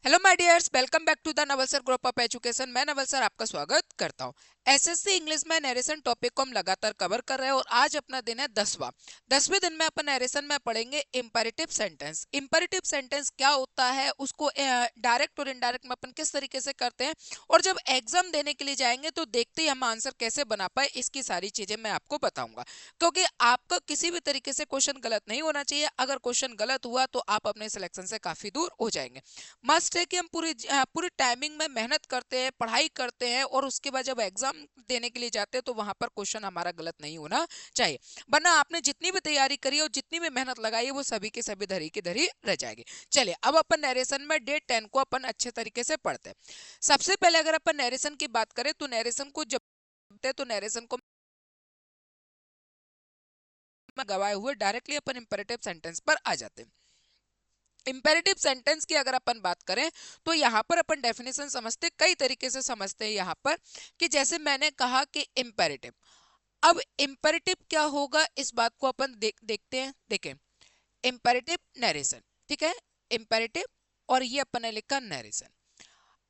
Hello my dears, welcome back to the Naval sir group of education. मैं Naval sir आपका स्वागत करता हूं। एसएससी इंग्लिश में नरेशन टॉपिक को हम लगातार कवर कर रहे हैं और आज अपना दिन है 10वें दिन में अपन नरेशन में पढ़ेंगे इंपेरेटिव सेंटेंस। इंपेरेटिव सेंटेंस क्या होता है, उसको डायरेक्ट और इनडायरेक्ट में अपन किस तरीके से करते हैं, और जब एग्जाम देने के लिए जाएंगे तो देखते ही हम आंसर कैसे बना पाए, इसकी सारी चीजें मैं आपको बताऊंगा। क्योंकि आपका किसी भी तरीके से क्वेश्चन गलत नहीं होना चाहिए। अगर क्वेश्चन गलत हुआ तो आप अपने सिलेक्शन से काफी दूर हो जाएंगे। मस्ट है कि हम पूरी टाइमिंग में मेहनत करते हैं, पढ़ाई करते हैं, और उसके बाद जब एग्जाम देने के लिए जाते हैं तो वहां पर क्वेश्चन हमारा गलत नहीं होना चाहिए। वरना आपने जितनी भी तैयारी करी और जितनी भी मेहनत लगाई है वो सभी की सभी धरी की धरी रह जाएगी। चलिए अब अपन नरेशन में डे 10 को अपन अच्छे तरीके से पढ़ते हैं। सबसे पहले अगर अपन नरेशन की बात करें तो नरेशन को जब तो नरेशन को गवाए हुए डायरेक्टली अपन इंपेरेटिव सेंटेंस पर आ जाते हैं। इंपेरेटिव सेंटेंस की अगर अपन बात करें तो यहाँ पर अपन डेफिनेशन समझते, कई तरीके से समझते हैं यहाँ पर, कि जैसे मैंने कहा कि इंपेरेटिव। अब इंपेरेटिव क्या होगा इस बात को अपन देखते हैं। देखें, इंपेरेटिव नरेशन, ठीक है, इंपेरेटिव, और ये अपन ने लिखा नरेशन।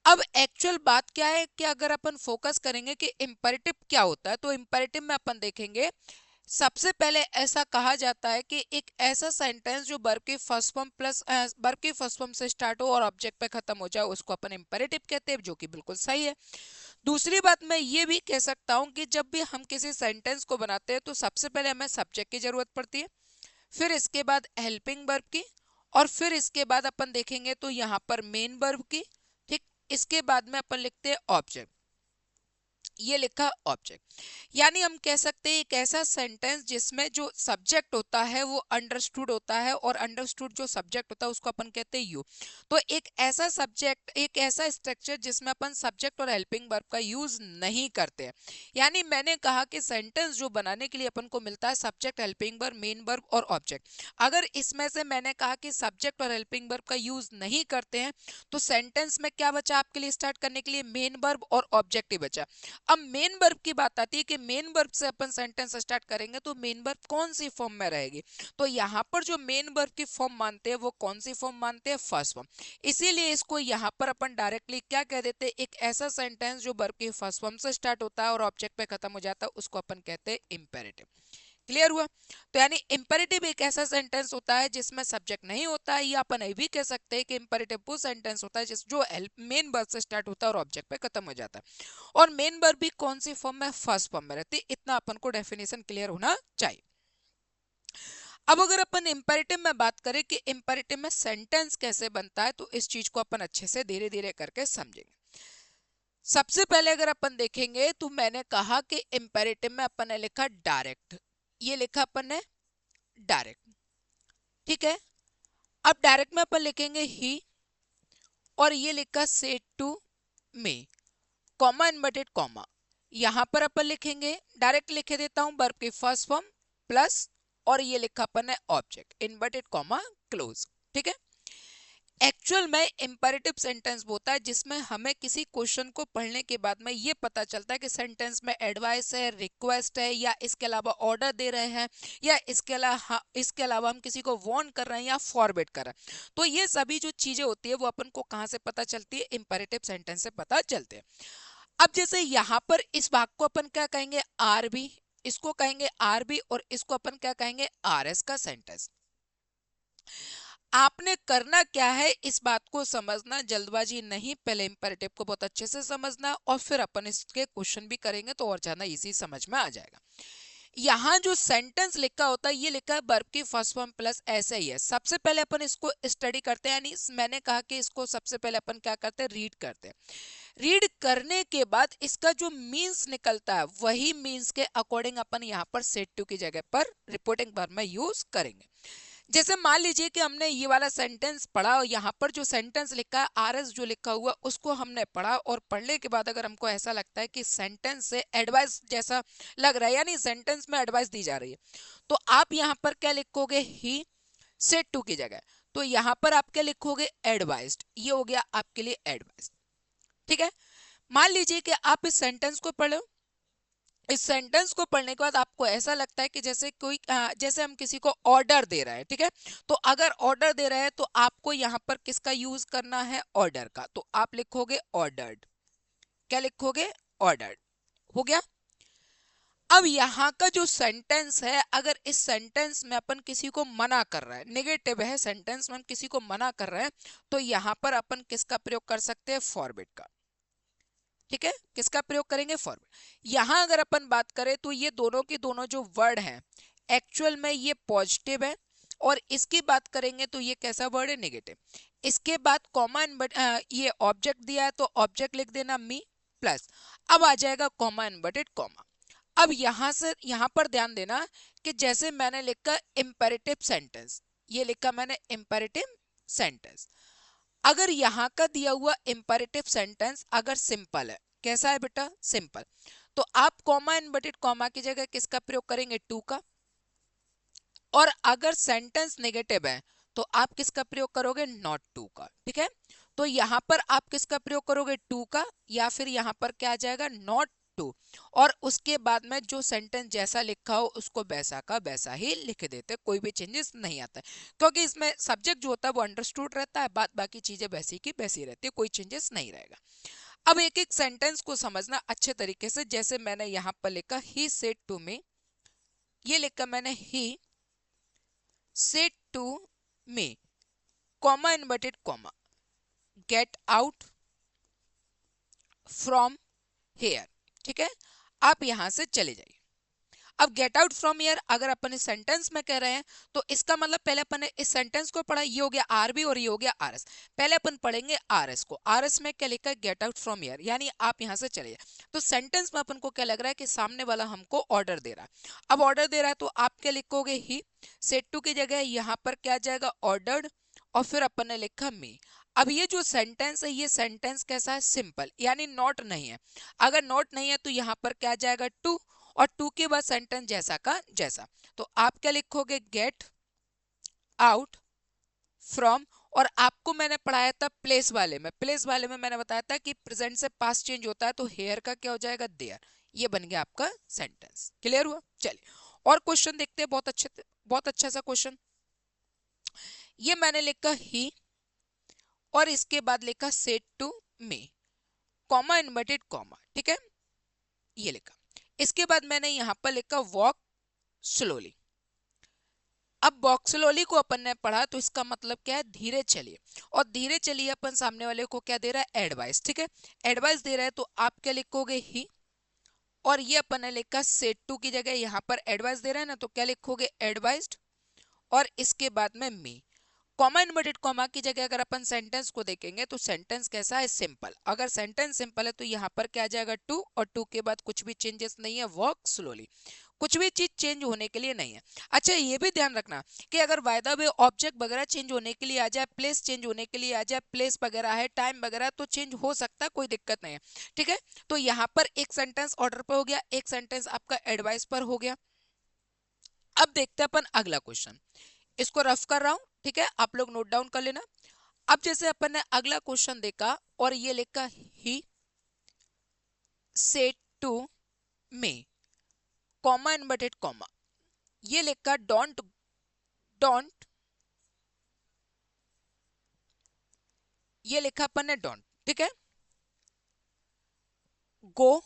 अब एक्चुअल बात क्या है कि अगर अपन फोकस करेंगे कि इंपेरेटिव क्या होता है तो इंपेरेटिव में अपन देखेंगे सबसे पहले ऐसा कहा जाता है कि एक ऐसा सेंटेंस जो वर्ब की फर्स्ट फॉर्म प्लस वर्ब की फर्स्ट फॉर्म से स्टार्ट हो और ऑब्जेक्ट पे खत्म हो जाए उसको अपन इंपेरेटिव कहते हैं, जो कि बिल्कुल सही है। दूसरी बात मैं ये भी कह सकता हूं कि जब भी हम किसी सेंटेंस को बनाते हैं तो सबसे पहले हमें सब्जेक्ट की जरूरत पड़ती है, फिर इसके बाद हेल्पिंग वर्ब की, और फिर इसके बाद अपन देखेंगे तो यहाँ पर मेन वर्ब की। ठीक, इसके बाद में अपन लिखते हैं ऑब्जेक्ट, ये लिखा ऑब्जेक्ट। यानी हम कह सकते हैं एक ऐसा सेंटेंस जिसमें जो सब्जेक्ट होता है वो अंडरस्टूड होता है, और अंडरस्टूड जो सब्जेक्ट होता है उसको अपन कहते हैं यू। तो एक ऐसा सब्जेक्ट, एक ऐसा स्ट्रक्चर जिसमें अपन सब्जेक्ट और हेल्पिंग वर्ब का यूज नहीं करते हैं। यानी मैंने कहा कि सेंटेंस जो बनाने के लिए अपन को मिलता है subject, helping verb, main verb और ऑब्जेक्ट। अगर इसमें से मैंने कहा कि सब्जेक्ट और हेल्पिंग वर्ब का यूज नहीं करते हैं तो सेंटेंस में क्या बचा आपके लिए स्टार्ट करने के लिए? मेन वर्ब और ऑब्जेक्ट ही बचा। अब मेन वर्ब की बात आती है कि मेन वर्ब से अपन सेंटेंस स्टार्ट करेंगे तो मेन वर्ब कौन सी फॉर्म में रहेगी? तो यहाँ पर जो मेन वर्ब की फॉर्म मानते हैं वो कौन सी फॉर्म मानते हैं? First form. इसीलिए इसको यहाँ पर अपन डायरेक्टली क्या कह देते हैं? एक ऐसा सेंटेंस जो वर्ब की फर्स्ट फॉर्म से स्टार्ट होता है और ऑब्जेक्ट पे खत्म हो जाता है उसको अपन कहते हैं इंपेरेटिव। क्लियर हुआ? तो यानी इंपेरेटिव एक ऐसा सेंटेंस होता है जिसमें सब्जेक्ट नहीं होता है, या अपन ये भी कह सकते हैं कि इंपेरेटिव वो सेंटेंस होता है जिस जो मेन वर्ब से स्टार्ट होता है और ऑब्जेक्ट पे खत्म हो जाता है। और मेन वर्ब भी कौन सी फॉर्म में? फर्स्ट फॉर्म में रहती है। इतना अपन को डेफिनेशन क्लियर होना चाहिए। अब अगर अपन इंपेरेटिव में बात करें कि इंपेरेटिव में सेंटेंस कैसे बनता है तो इस चीज को अपन अच्छे से धीरे धीरे करके समझेंगे। सबसे पहले अगर अपन देखेंगे तो मैंने कहा कि इंपेरेटिव में अपन ने लिखा डायरेक्ट, ये लिखा अपन ने डायरेक्ट, ठीक है। अब डायरेक्ट में अपन लिखेंगे ही, और ये लिखा said to me, comma inverted comma. यहां पर अपन लिखेंगे, डायरेक्ट लिखे देता हूं, वर्ब की फर्स्ट फॉर्म प्लस, और ये लिखा अपन है ऑब्जेक्ट, इन्वर्टेड कॉमा क्लोज, ठीक है। एक्चुअल में इंपेरेटिव सेंटेंस होता है जिसमें हमें किसी क्वेश्चन को पढ़ने के बाद में ये पता चलता है कि सेंटेंस में एडवाइस है, रिक्वेस्ट है, या इसके अलावा ऑर्डर दे रहे हैं, या इसके अलावा हम किसी को वार्न कर रहे हैं या फॉरवर्ड कर रहे हैं। तो ये सभी जो चीजें होती है वो अपन को कहाँ से पता चलती है? इंपेरेटिव सेंटेंस से पता चलते हैं। अब जैसे यहाँ पर इस भाग को अपन क्या कहेंगे? आर बी, इसको कहेंगे आर बी, और इसको अपन क्या कहेंगे? आर एस का सेंटेंस। आपने करना क्या है इस बात को समझना, जल्दबाजी नहीं, पहले इंपेरेटिव को बहुत अच्छे से समझना और फिर अपन इसके क्वेश्चन भी करेंगे तो और ज्यादा इजी समझ में आ जाएगा। यहाँ जो सेंटेंस लिखा होता है ये लिखा है वर्ब की फर्स्ट फॉर्म प्लस ऐसे ही है। सबसे पहले अपन इसको स्टडी करते हैं, यानी मैंने कहा कि इसको सबसे पहले अपन क्या करते हैं? रीड करते हैं। रीड करने के बाद इसका जो मीन्स निकलता है वही मीन्स के अकॉर्डिंग अपन यहाँ पर सेट टू की जगह पर रिपोर्टिंग वर्ब में यूज करेंगे। जैसे मान लीजिए कि हमने ये वाला सेंटेंस पढ़ा और यहाँ पर जो सेंटेंस लिखा है आर एस जो लिखा हुआ उसको हमने पढ़ा, और पढ़ने के बाद अगर हमको ऐसा लगता है कि सेंटेंस से एडवाइस जैसा लग रहा है, यानी सेंटेंस में एडवाइस दी जा रही है, तो आप यहाँ पर क्या लिखोगे? ही सेड टू की जगह। तो यहाँ पर आप क्या लिखोगे? एडवाइस्ड। ये हो गया आपके लिए एडवाइस, ठीक है। मान लीजिए कि आप इस सेंटेंस को पढ़ो, इस सेंटेंस को पढ़ने के बाद आपको ऐसा लगता है कि जैसे कोई जैसे हम किसी को ऑर्डर दे रहे हैं, ठीक है। तो अगर ऑर्डर दे रहे हैं तो आपको यहाँ पर किसका यूज करना है, ऑर्डर का। तो आप लिखोगे ऑर्डर्ड। क्या लिखोगे, ऑर्डर्ड। हो गया। अब यहाँ का जो सेंटेंस है, अगर इस सेंटेंस में अपन किसी को मना कर रहे हैं, नेगेटिव है सेंटेंस में, हम किसी को मना कर रहे हैं, तो यहाँ पर अपन किसका प्रयोग कर सकते हैं, फॉरबिड का। ठीक है, किसका प्रयोग करेंगे, फॉरबिड। यहां अगर अपन बात करें तो ये दोनों के दोनों जो वर्ड हैं एक्चुअल में ये पॉजिटिव है, और इसकी बात करेंगे तो ये कैसा वर्ड है, नेगेटिव। इसके बाद कॉमा ये ऑब्जेक्ट दिया है तो ऑब्जेक्ट लिख देना मी प्लस, अब आ जाएगा कॉमा इन्वर्टेड कॉमा। अब यहां से यहां पर ध्यान देना कि जैसे मैंने लिखा इंपेरेटिव सेंटेंस, ये लिखा मैंने इंपेरेटिव सेंटेंस, अगर यहाँ का दिया हुआ इंपेरेटिव सेंटेंस अगर सिंपल है, कैसा है बेटा, सिंपल, तो आप कॉमा इनवर्टेड कॉमा की जगह किसका प्रयोग करेंगे, टू का। और अगर सेंटेंस नेगेटिव है तो आप किसका प्रयोग करोगे, नॉट टू का। ठीक है, तो यहां पर आप किसका प्रयोग करोगे, टू का, या फिर यहां पर क्या आ जाएगा, नॉट टू। और उसके बाद में जो सेंटेंस जैसा लिखा हो उसको वैसा का वैसा ही लिख देते, कोई भी चेंजेस नहीं आता है, क्योंकि इसमें सब्जेक्ट जो होता है वो अंडरस्टूड रहता है, बात बाकी चीजें वैसी की वैसी रहती है, कोई चेंजेस नहीं रहेगा। अब एक एक सेंटेंस को समझना अच्छे तरीके से, जैसे मैंने यहां पर लिखा ही सेड टू मी, ये लिखा मैंने he said to me, comma inverted comma, get out from here. ठीक है, आप यहां से चले जाइए। अब गेट आउट फ्रॉम हियर अगर अपन इस सेंटेंस में कह रहे हैं तो इसका मतलब पहले अपन ने इस सेंटेंस को पढ़ा, ये हो गया आरबी और ये हो गया आरएस। पहले अपन पढ़ेंगे आरएस को। आरएस में क्या लिखा है, गेट आउट फ्रॉम हियर, यानी आप यहां से चले जाए। तो सेंटेंस में अपन को क्या लग रहा है कि सामने वाला हमको ऑर्डर दे रहा है। अब ऑर्डर दे रहा है तो आप क्या लिखोगे, ही। सेड टू की जगह यहां पर क्या जाएगा, ऑर्डर्ड, और फिर अपन ने लिखा मी। अब ये जो सेंटेंस है ये सेंटेंस कैसा है, सिंपल, यानी नॉट नहीं है। अगर नॉट नहीं है तो यहाँ पर क्या जाएगा, टू, और टू के बाद सेंटेंस जैसा का जैसा। तो आप क्या लिखोगे, गेट आउट फ्रॉम। और आपको मैंने पढ़ाया था प्लेस वाले में, प्लेस वाले में मैंने बताया था कि प्रेजेंट से पास्ट चेंज होता है तो हेयर का क्या हो जाएगा, देयर। ये बन गया आपका सेंटेंस। क्लियर हुआ, चलिए और क्वेश्चन देखते हैं, बहुत अच्छा सा क्वेश्चन। ये मैंने लिखा ही और इसके बाद लिखा said to me, comma inverted comma. ठीक है, ये लिखा। इसके बाद मैंने यहां पर लिखा वॉक स्लोली। अब वॉक स्लोली को अपन ने पढ़ा तो इसका मतलब क्या है, धीरे चलिए। और धीरे चलिए अपन सामने वाले को क्या दे रहा है, एडवाइस। ठीक है, एडवाइस दे रहा है तो आप क्या लिखोगे, ही। और ये अपन ने लिखा सेड टू की जगह यहाँ पर एडवाइस दे रहा है ना, तो क्या लिखोगे, एडवाइस्ड, और इसके बाद में मी। कॉमा इन्वर्टेड कॉमा की जगह अगर अपन सेंटेंस को देखेंगे तो सेंटेंस कैसा है, सिंपल। अगर सेंटेंस सिंपल है तो यहाँ पर क्या आ जाएगा, टू, और टू के बाद कुछ भी चेंजेस नहीं है, वॉक स्लोली, कुछ भी चीज चेंज होने के लिए नहीं है। अच्छा ये भी ध्यान रखना कि अगर बाय द वे ऑब्जेक्ट वगैरह चेंज होने के लिए आ जाए, प्लेस चेंज होने के लिए आ जाए, प्लेस वगैरह है, टाइम वगैरह, तो चेंज हो सकता है, कोई दिक्कत नहीं है। ठीक है, तो यहाँ पर एक सेंटेंस ऑर्डर पर हो गया, एक सेंटेंस आपका एडवाइस पर हो गया। अब देखते हैं अपन अगला क्वेश्चन, इसको रफ कर रहा हूं, ठीक है, आप लोग नोट डाउन कर लेना। अब जैसे अपन ने अगला क्वेश्चन देखा और ये लिखा he said to me, comma inverted comma, ये लिखा डोंट, डोंट, ये लिखा अपन ने डोंट। ठीक है, गो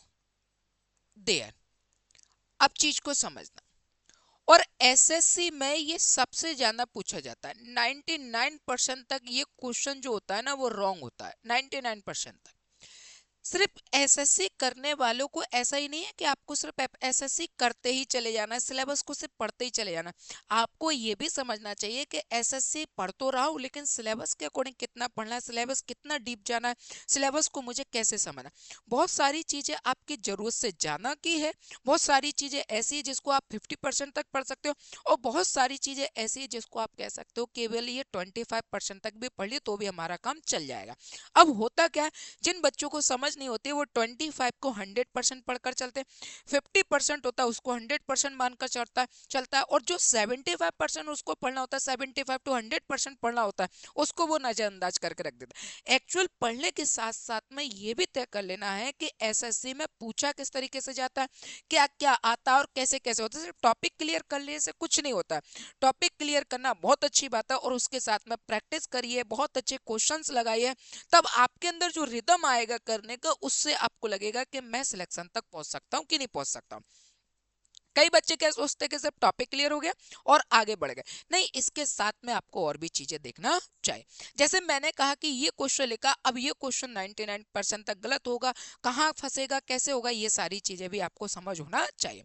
देयर। अब चीज को समझना, और एसएससी में ये सबसे ज्यादा पूछा जाता है, 99% तक ये क्वेश्चन जो होता है ना वो रॉन्ग होता है, 99% तक। सिर्फ एसएससी करने वालों को ऐसा ही नहीं है कि आपको सिर्फ एसएससी करते ही चले जाना है, सिलेबस को सिर्फ पढ़ते ही चले जाना। आपको ये भी समझना चाहिए कि एसएससी पढ़ तो रहा हूँ लेकिन सिलेबस के अकॉर्डिंग कितना पढ़ना है, सिलेबस कितना डीप जाना है, सिलेबस को मुझे कैसे समझना। बहुत सारी चीजें आपकी जरूरत से ज्यादा की है, बहुत सारी चीजें ऐसी है जिसको आप 50% तक पढ़ सकते हो, और बहुत सारी चीजें ऐसी है जिसको आप कह सकते हो केवल ये 25% तक भी पढ़ लिए तो भी हमारा काम चल जाएगा। अब होता क्या है, जिन बच्चों को समझ नहीं होती, वो 25 को 100% पढ़कर चलते, 50% होता है उसको 100% मानकर चलता है, और जो 75% उसको पढ़ना होता है, 75 to 100% पढ़ना होता है, उसको वो नजरअंदाज करके रख देता है। एक्चुअल पढ़ने के साथ साथ में ये भी तय कर लेना है कि एसएससी में पूछा किस तरीके से जाता है, क्या क्या आता है और कैसे कैसे होता है। सिर्फ टॉपिक क्लियर कर लेने से कुछ नहीं होता है, टॉपिक क्लियर करना बहुत अच्छी बात है, और उसके साथ में प्रैक्टिस करिए, बहुत अच्छे क्वेश्चंस लगाइए, तब आपके अंदर जो रिदम आएगा करने का, उससे आपको लगेगा कि मैं सिलेक्शन तक पहुंच सकता हूं कि नहीं पहुंच सकता हूं। कई बच्चे क्या सोचते हैं कि सिर्फ टॉपिक क्लियर हो गया और आगे बढ़ गए, नहीं, इसके साथ में आपको और भी चीजें देखना चाहिए। जैसे मैंने कहा कि ये क्वेश्चन लिखा, अब ये क्वेश्चन 99% तक गलत होगा, कहाँ फंसेगा, कैसे होगा, ये सारी चीजें भी आपको समझ होना चाहिए।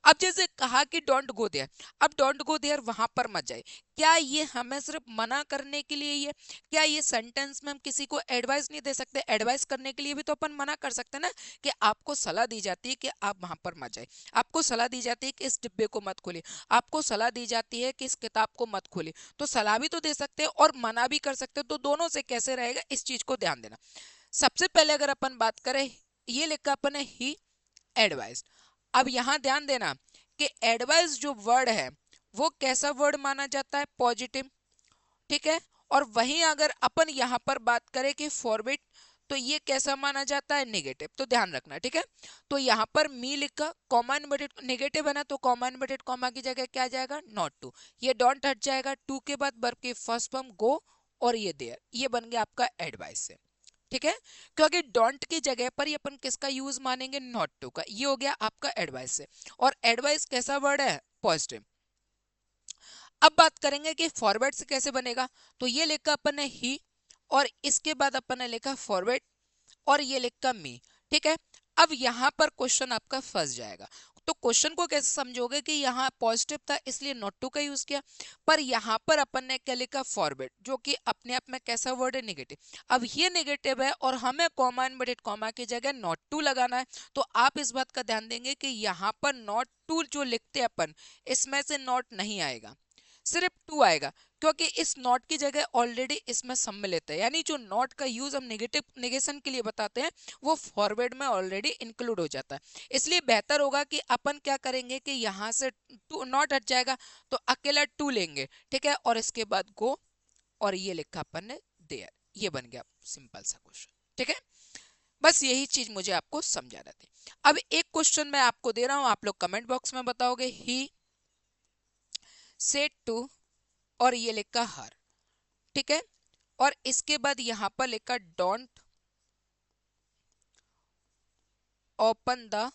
अब जैसे कहा कि डोंट गो देयर, अब डोंट गो देयर वहां पर मत जाए, क्या ये हमें सिर्फ मना करने के लिए ये, क्या ये सेंटेंस में हम किसी को एडवाइस नहीं दे सकते? एडवाइस करने के लिए भी तो अपन मना कर सकते हैं ना, कि आपको सलाह दी जाती है कि आप वहां पर मत जाए, आपको सलाह दी जाती है कि इस डिब्बे को मत खोले, आपको सलाह दी जाती है कि इस किताब को मत खोले, तो सलाह भी तो दे सकते हैं और मना भी कर सकते हैं, तो दोनों से कैसे रहेगा, इस चीज को ध्यान देना। सबसे पहले अगर अपन बात करें, ये लिखा अपन है ही एडवाइस। अब यहां ध्यान देना कि एडवाइस जो वर्ड है वो कैसा वर्ड माना जाता है, पॉजिटिव, ठीक है। और वहीं अगर अपन यहां पर बात करें कि फॉरबिड, तो ये कैसा माना जाता है, नेगेटिव, तो ध्यान रखना, ठीक है। तो यहाँ पर मी लिखा, कॉमा इनवर्टेड, नेगेटिव है ना, तो कॉमा इनवर्टेड कॉमा की जगह क्या आ जाएगा, नॉट टू, ये डोंट हट जाएगा, टू के बाद वर्ब की फर्स्ट फॉर्म गो, और ये देयर, ये बन गया आपका एडवाइस से, ठीक है। क्योंकि डोंट की जगह पर ये अपन किसका यूज मानेंगे, नॉट टू का, ये हो गया आपका एडवाइस से। और एडवाइस कैसा वर्ड है, पॉजिटिव। अब बात करेंगे कि फॉरवर्ड से कैसे बनेगा, तो ये लिखा अपन ने ही, और इसके बाद अपन ने लिखा फॉरवर्ड, और ये लिखा मी, ठीक है। अब यहां पर क्वेश्चन आपका फंस जाएगा, तो क्वेश्चन को कैसे समझोगे कि यहाँ पॉजिटिव था इसलिए नॉट टू का यूज किया, पर यहाँ पर अपन ने क्या लिखा, फॉरवर्ड, जो कि अपने आप में कैसा वर्ड है, नेगेटिव। अब ये नेगेटिव है और हमें कॉमा इनवर्टेड कॉमा की जगह नॉट टू लगाना है, तो आप इस बात का ध्यान देंगे कि यहाँ पर नॉट टू जो लिखते हैं अपन, इसमें से नॉट नहीं आएगा, सिर्फ टू आएगा, क्योंकि इस नॉट की जगह ऑलरेडी इसमें सम्मिलित है, यानी जो नॉट का यूज हम नेगेटिव नेगेशन के लिए बताते हैं वो फॉरवर्ड में ऑलरेडी इंक्लूड हो जाता है। इसलिए बेहतर होगा कि अपन क्या करेंगे कि यहाँ से टू नॉट हट जाएगा, तो अकेला टू लेंगे, ठीक है, और इसके बाद गो, और ये लिखा अपन ने देयर, ये बन गया सिंपल सा क्वेश्चन, ठीक है। बस यही चीज मुझे आपको समझाना थी। अब एक क्वेश्चन मैं आपको दे रहा हूं, आप लोग कमेंट बॉक्स में बताओगे, ही सेड टू, और ये लिखा हर, ठीक है, और इसके बाद यहां पर लिखा डोंट ओपन द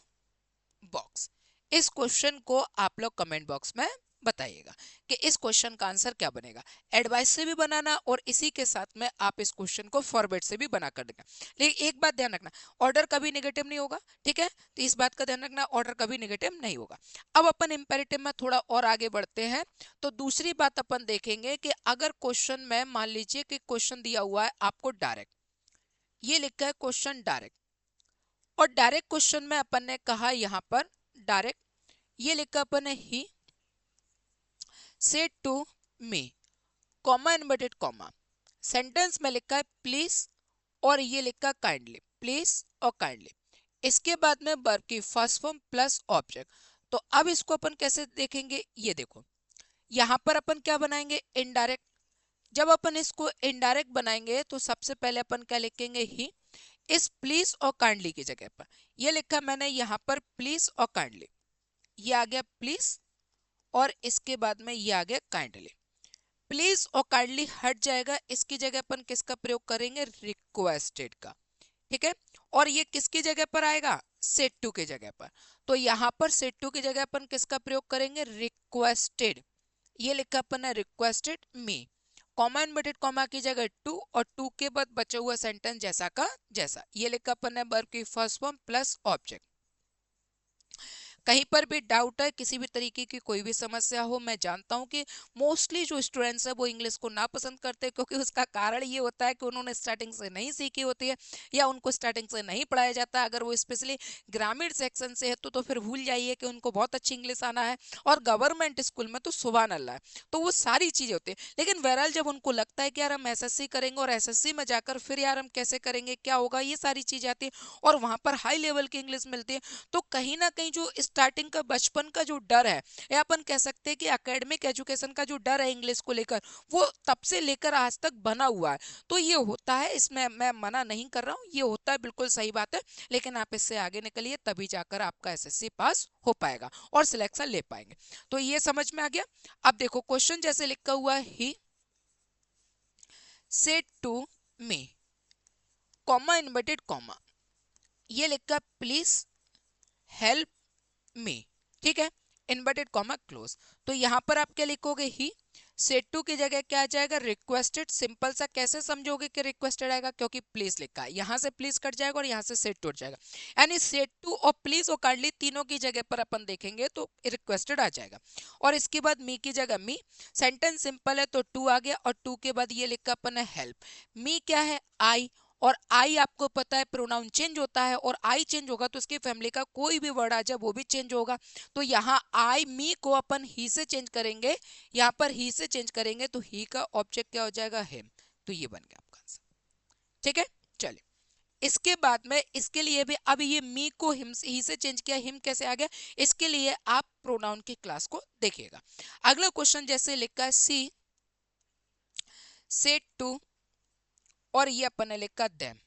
बॉक्स। इस क्वेश्चन को आप लोग कमेंट बॉक्स में बताइएगा कि इस क्वेश्चन का आंसर क्या बनेगा। एडवाइस से भी बनाना और इसी के साथ में आप इस क्वेश्चन को फॉरवर्ड से भी बना कर देना, लेकिन एक बात ध्यान रखना, ऑर्डर कभी नेगेटिव नहीं होगा, ठीक है, तो इस बात का ध्यान रखना, ऑर्डर कभी नेगेटिव नहीं होगा। अब अपन इंपेरेटिव में थोड़ा और आगे बढ़ते हैं, तो दूसरी बात अपन देखेंगे कि अगर क्वेश्चन में मान लीजिए कि क्वेश्चन दिया हुआ है आपको डायरेक्ट, ये लिखा है क्वेश्चन डायरेक्ट, और डायरेक्ट क्वेश्चन में अपन ने कहा यहां पर डायरेक्ट, ये लिखा अपन ने he said to me, comma inverted comma, sentence में लिखा है प्लीज, और ये लिखा काइंडली, प्लीज और काइंडली, इसके बाद में वर्ब की फर्स्ट फॉर्म प्लस ऑब्जेक्ट। तो अब इसको अपन कैसे देखेंगे, ये देखो, यहां पर अपन क्या बनाएंगे, इनडायरेक्ट। जब अपन इसको इनडायरेक्ट बनाएंगे तो सबसे पहले अपन क्या लिखेंगे, ही, इस प्लीज और काइंडली की जगह पर ये लिखा मैंने यहाँ पर प्लीज और काइंडली, ये आ गया प्लीज, और इसके बाद में ये आ गया काइंडली। प्लीज और काइंडली हट जाएगा, इसकी जगह अपन किसका प्रयोग करेंगे, रिक्वेस्टेड का, ठीक है। और ये किसकी जगह पर आएगा, सेड टू की जगह पर, तो यहाँ पर सेड टू की जगह अपन किसका प्रयोग करेंगे, रिक्वेस्टेड, ये लिखा अपन है रिक्वेस्टेड मी, कॉमा इनवर्टेड कॉमा की जगह टू, और टू के बाद बचा हुआ सेंटेंस जैसा का जैसा, ये लिखा अपन है वर्ब की फर्स्ट फॉर्म प्लस ऑब्जेक्ट। कहीं पर भी डाउट है, किसी भी तरीके की कोई भी समस्या हो, मैं जानता हूं कि मोस्टली जो स्टूडेंट्स है वो इंग्लिश को ना पसंद करते हैं, क्योंकि उसका कारण ये होता है कि उन्होंने स्टार्टिंग से नहीं सीखी होती है या उनको स्टार्टिंग से नहीं पढ़ाया जाता है। अगर वो स्पेशली ग्रामीण सेक्शन से है तो फिर भूल जाइए कि उनको बहुत अच्छी इंग्लिश आना है, और गवर्नमेंट स्कूल में तो सुभान अल्लाह है। तो वो सारी चीजें होती है। लेकिन बहरहाल जब उनको लगता है कि यार हम एसएससी करेंगे और एसएससी में जाकर फिर यार हम कैसे करेंगे, क्या होगा, ये सारी चीजें आती है और वहां पर हाई लेवल की इंग्लिश मिलती है, तो कहीं ना कहीं जो स्टार्टिंग का बचपन का जो डर है, या अपन कह सकते हैं कि एकेडमिक एजुकेशन का जो डर है इंग्लिश को लेकर, वो तब से लेकर आज तक बना हुआ है। तो ये होता है, इसमें मैं मना नहीं कर रहा हूँ, ये होता है, बिल्कुल सही बात है। लेकिन आप इससे आगे निकलिए, तभी जाकर आपका एसएससी पास हो पाएगा और सिलेक्शन ले पाएंगे। तो ये समझ में आ गया। अब देखो क्वेश्चन जैसे लिखा हुआ है, he said to me, comma inverted comma, ये लिखा प्लीज हेल्प मी, ठीक है, इन्वर्टेड कॉमा क्लोज। तो यहां पर आप क्या लिखोगे, ही सेड टू की जगह क्या आ जाएगा, रिक्वेस्टेड। सिंपल सा कैसे समझोगे कि रिक्वेस्टेड आएगा, क्योंकि प्लीज लिखा है, यहां से प्लीज कट जाएगा और यहां से सेड टू हट जाएगा, यानी सेड टू और प्लीज और काइंडली तीनों की जगह पर अपन देखेंगे तो रिक्वेस्टेड आ जाएगा। और इसके बाद मी की जगह मी, सेंटेंस सिंपल है तो टू आ गया, और टू के बाद ये लिखा अपन है हेल्प। मी क्या है, आई, और आई आपको पता है प्रोनाउन चेंज होता है, और आई चेंज होगा तो उसकी फैमिली का कोई भी वर्ड आ जाए वो भी चेंज होगा। तो यहाँ आई मी को अपन ही से चेंज करेंगे, यहाँ पर ही से चेंज करेंगे तो ही का ऑब्जेक्ट क्या हो जाएगा, हिम। तो ये बन गया आपका आंसर, ठीक है। चलिए, इसके बाद में इसके लिए भी, अब ये मी को हिम ही से चेंज किया, हिम कैसे आ गया, इसके लिए आप प्रोनाउन की क्लास को देखिएगा। अगला क्वेश्चन जैसे लिखा है, सी सेड टू, और ये अपन ने लिखा देम,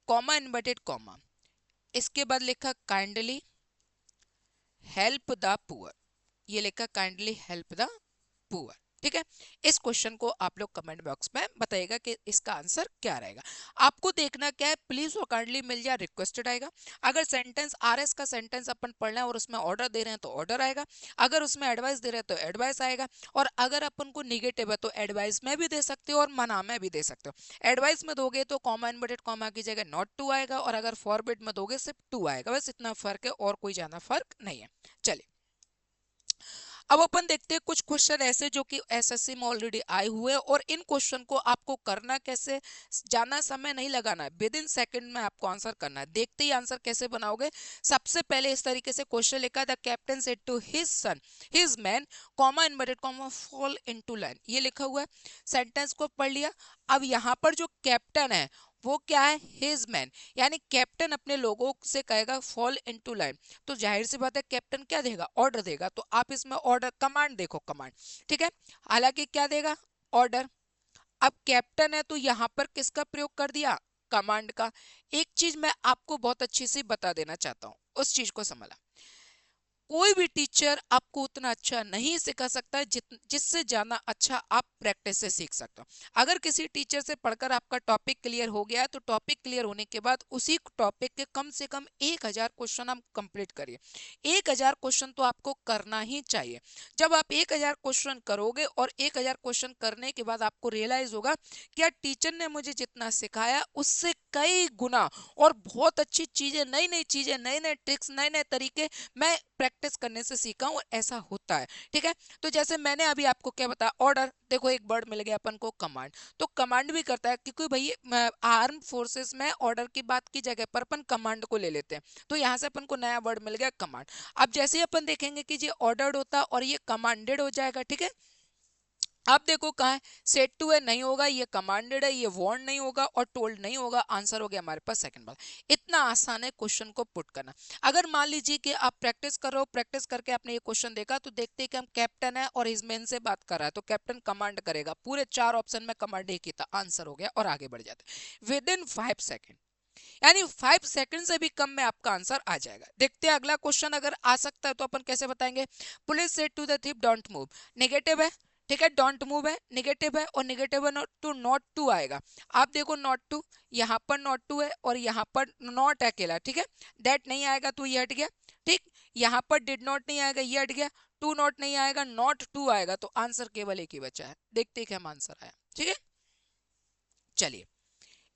कॉमा इन्वर्टेड कॉमा, इसके बाद लिखा काइंडली हेल्प द पुअर, ये लिखा काइंडली हेल्प द पुअर, ठीक है। इस क्वेश्चन को आप लोग कमेंट बॉक्स में बताइएगा कि इसका आंसर क्या रहेगा। आपको देखना क्या है, प्लीज और काइंडली मिल जाए, रिक्वेस्टेड आएगा। अगर सेंटेंस आरएस का सेंटेंस अपन पढ़ना है और उसमें ऑर्डर दे रहे हैं तो ऑर्डर आएगा, अगर उसमें एडवाइस दे रहे हैं तो एडवाइस आएगा, और अगर अपन को निगेटिव है तो एडवाइस में भी दे सकते हो और मना में भी दे सकते हो। एडवाइस में दोगे तो कॉमा इन्वर्टेड कॉमा की जगह नॉट टू आएगा, और अगर फॉरबिड में दोगे सिर्फ टू आएगा, बस इतना फर्क है और कोई ज्यादा फर्क नहीं है। चलिए, अब अपन देखते हैं कुछ क्वेश्चन ऐसे जो कि एसएससी में ऑलरेडी आए हुए हैं, और इन क्वेश्चन को आपको करना कैसे, ज्यादा समय नहीं लगाना है, विद इन सेकंड में आपको आंसर करना है। देखते ही आंसर कैसे बनाओगे। सबसे पहले इस तरीके से क्वेश्चन लिखा था, captain said to his son his man, comma inverted comma fall into line, ये लिखा हुआ है। सेंटेंस को पढ़ लिया। अब यहाँ पर जो कैप्टन है वो क्या है, हिज मैन, यानी कैप्टन अपने लोगों से कहेगा फॉल इनटू लाइन, तो जाहिर सी बात है कैप्टन क्या देगा, ऑर्डर देगा। तो आप इसमें ऑर्डर, कमांड देखो, कमांड, ठीक है, हालांकि क्या देगा, ऑर्डर। अब कैप्टन है तो यहां पर किसका प्रयोग कर दिया, कमांड का। एक चीज मैं आपको बहुत अच्छी से बता देना चाहता हूं, उस चीज को समझना। कोई भी टीचर आपको उतना अच्छा नहीं सिखा सकता है जिससे ज्यादा अच्छा आप प्रैक्टिस से सीख सकते हो। अगर किसी टीचर से पढ़कर आपका टॉपिक क्लियर हो गया है तो टॉपिक क्लियर होने के बाद उसी टॉपिक के कम से कम 1000 क्वेश्चन आप कंप्लीट करिए। 1000 क्वेश्चन तो आपको करना ही चाहिए। जब आप 1000 क्वेश्चन करोगे और 1000 क्वेश्चन करने के बाद आपको रियलाइज होगा कि यार टीचर ने मुझे जितना सिखाया उससे कई गुना और बहुत अच्छी चीजें, नई नई चीजें, नए नए ट्रिक्स, नए नए तरीके मैं प्रैक्टिस करने से सीखा हूं, और ऐसा होता है, ठीक है। तो जैसे मैंने अभी आपको क्या बताया, ऑर्डर, देखो एक वर्ड मिल गया अपन को कमांड, तो कमांड भी करता है, क्योंकि भाई आर्म फोर्सेस में ऑर्डर की बात की जगह पर अपन कमांड को ले लेते हैं, तो यहाँ से अपन को नया वर्ड मिल गया कमांड। अब जैसे ही अपन देखेंगे कि ये ऑर्डर्ड होता और ये कमांडेड हो जाएगा, ठीक है। अब देखो कहा है, सेट टू है, नहीं होगा, ये कमांडेड है, ये वार्न नहीं होगा, और टोल्ड नहीं होगा। आंसर हो गया हमारे पास सेकंड वाला। इतना आसान है क्वेश्चन को पुट करना। अगर मान लीजिए कि आप प्रैक्टिस कर रहे हो, प्रैक्टिस करके आपने ये क्वेश्चन देखा, तो देखते हैं कि हम कैप्टन है और इस मैन से बात कर रहा है, तो कैप्टन कमांड करेगा, पूरे 4 ऑप्शन में कमांड एक ही था, आंसर हो गया, और आगे बढ़ जाते विद इन 5 सेकेंड, यानी 5 सेकंड से भी कम में आपका आंसर आ जाएगा। देखते हैं अगला क्वेश्चन अगर आ सकता है तो अपन कैसे बताएंगे। Police said to the thief don't move, negative है, ठीक है, डोंट मूव है, नेगेटिव है, और नेगेटिव है टू नॉट टू आएगा। आप देखो नॉट टू, यहाँ पर नॉट टू है और यहाँ पर नॉट अकेला, ठीक है, दैट नहीं आएगा तो ये हट गया, ठीक, यहाँ पर डिड नॉट नहीं आएगा, ये हट गया, टू नॉट नहीं आएगा, नॉट टू आएगा, तो आंसर केवल एक ही बचा है। देखते हैं क्या आंसर आया, ठीक है। चलिए,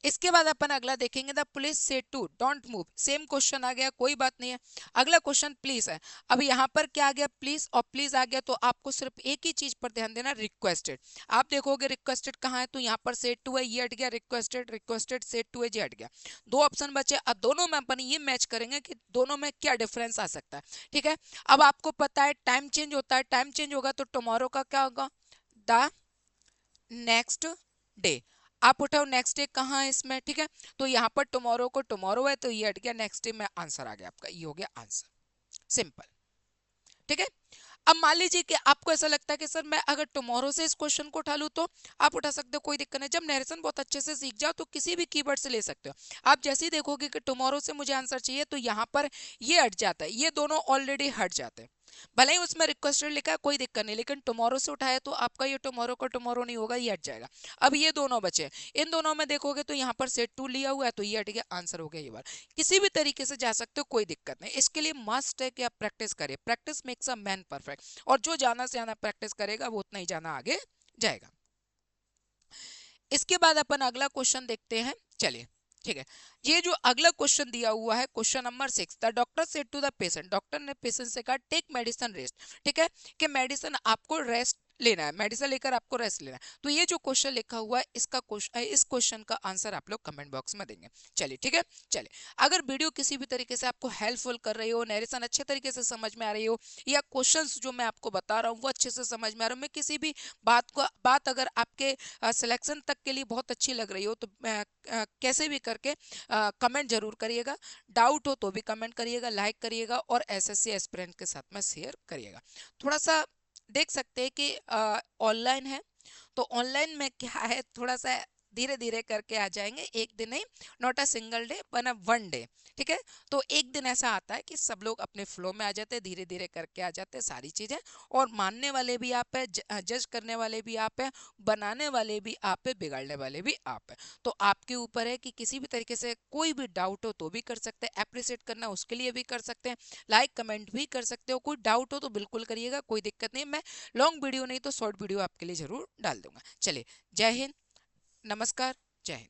इसके बाद अपन अगला देखेंगे, the police said to don't move, same question आ गया, कोई बात नहीं है। अगला क्वेश्चन प्लीज है। अब यहाँ पर क्या आ गया, प्लीज, और प्लीज आ गया तो आपको सिर्फ एक ही चीज पर ध्यान देना, रिक्वेस्टेड। आप देखोगे रिक्वेस्टेड कहाँ है, तो यहाँ पर सेट टू है, ये हट गया, रिक्वेस्टेड रिक्वेस्टेड सेट टू है, ये हट गया, दो ऑप्शन बचे। अब दोनों में अपन ये मैच करेंगे कि दोनों में क्या डिफरेंस आ सकता है, ठीक है। अब आपको पता है टाइम चेंज होता है, टाइम चेंज होगा तो टुमारो का क्या होगा, द नेक्स्ट डे। आप उठाओ नेक्स्ट डे कहाँ है इसमें, ठीक है। तो यहाँ पर टुमारो को टुमारो है तो ये हट गया, नेक्स्ट डे में आंसर आ गया आपका, ये हो गया आंसर, सिंपल, ठीक है। अब मान लीजिए कि आपको ऐसा लगता है कि सर मैं अगर टुमारो से इस क्वेश्चन को उठा लूं तो आप उठा सकते हो, कोई दिक्कत नहीं। जब नरेशन बहुत अच्छे से सीख जाओ तो किसी भी कीवर्ड से ले सकते हो। आप जैसे ही देखोगे कि टुमारो से मुझे आंसर चाहिए तो यहाँ पर ये हट जाता है, ये दोनों ऑलरेडी हट जाते हैं। भले ही उसमें रिक्वेस्टेड लिखा है कोई दिक्कत नहीं, लेकिन टुमारो से उठाया तो आपका ये टुमारो का टुमारो नहीं होगा, ये हट जाएगा। अब ये दोनों बचे, इन दोनों में देखोगे तो यहाँ पर सेट टू लिया हुआ है तो ये हट गया, आंसर हो गया ये बार। किसी भी तरीके से जा सकते हो, कोई दिक्कत नहीं। इसके लिए मस्ट है कि आप प्रैक्टिस करिए, practice makes a man perfect, और जो ज्यादा से ज्यादा प्रैक्टिस करेगा वो उतना ही ज्यादा आगे जाएगा। इसके बाद अपन अगला क्वेश्चन देखते हैं, चलिए, ठीक है। ये जो अगला क्वेश्चन दिया हुआ है, question number 6, the doctor said to the patient, doctor ने पेशेंट से कहा टेक मेडिसिन रेस्ट, ठीक है, कि मेडिसिन आपको रेस्ट लेना है, मेडिसिन लेकर आपको रेस्ट लेना है। तो ये जो क्वेश्चन लिखा हुआ है इसका क्वेश्चन, इस क्वेश्चन का आंसर आप लोग कमेंट बॉक्स में देंगे। चलिए, ठीक है। चलिए, अगर वीडियो किसी भी तरीके से आपको हेल्पफुल कर रही हो, नरेशन अच्छे तरीके से समझ में आ रही हो, या क्वेश्चंस जो मैं आपको बता रहा हूँ वो अच्छे से समझ में आ रहा हूँ, मैं किसी भी बात अगर आपके सिलेक्शन तक के लिए बहुत अच्छी लग रही हो तो कैसे भी करके कमेंट जरूर करिएगा। डाउट हो तो भी कमेंट करिएगा, लाइक करिएगा, और एसएससी एस्पिरेंट के साथ में शेयर करिएगा। थोड़ा सा देख सकते हैं कि ऑनलाइन है, तो ऑनलाइन में क्या है, थोड़ा सा धीरे धीरे करके आ जाएंगे, एक दिन नहीं, not a single day one a one day, ठीक है। तो एक दिन ऐसा आता है कि सब लोग अपने फ्लो में आ जाते हैं, धीरे धीरे करके आ जाते हैं सारी चीजें, और मानने वाले भी आप है, जज करने वाले भी आप है, बनाने वाले भी आप है, बिगाड़ने वाले भी आप है। तो आपके ऊपर है कि किसी भी तरीके से कोई भी डाउट हो तो भी कर सकते हैं, अप्रिशिएट करना उसके लिए भी कर सकते हैं, लाइक कमेंट भी कर सकते हो, कोई डाउट हो तो बिल्कुल करिएगा, कोई दिक्कत नहीं। मैं लॉन्ग वीडियो नहीं तो शॉर्ट वीडियो आपके लिए जरूर डाल दूंगा। चलिए, जय हिंद, नमस्कार, जय हिंद।